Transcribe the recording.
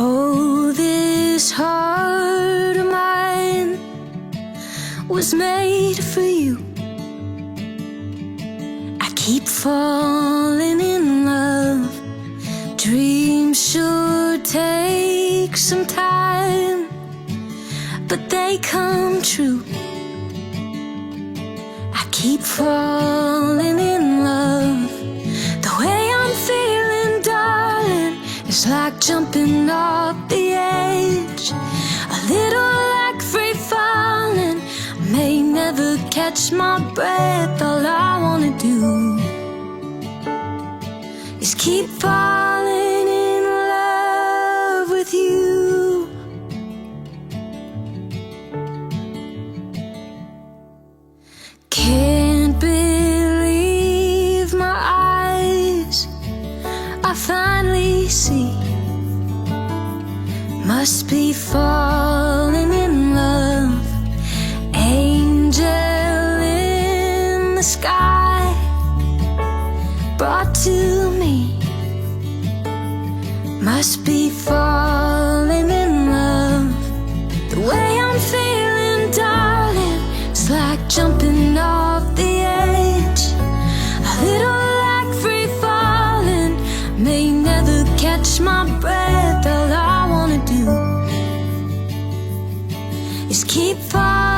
Oh, this heart of mine was made for you. I keep falling in love. Dreams should take some time, but they come true. I keep falling in love. The way I'm feeling, darling, it's like jumping off the edge. A little like free falling. I may never catch my breath. All I wanna do is keep falling in love with you. Can't believe my eyes, I finally see. Must be falling in love. Angel in the sky brought to me. Must be falling in love. The way I'm feeling, darling, it's like jumping off the edge. A little like free falling. May never catch my breath. All I wanna do is keep falling.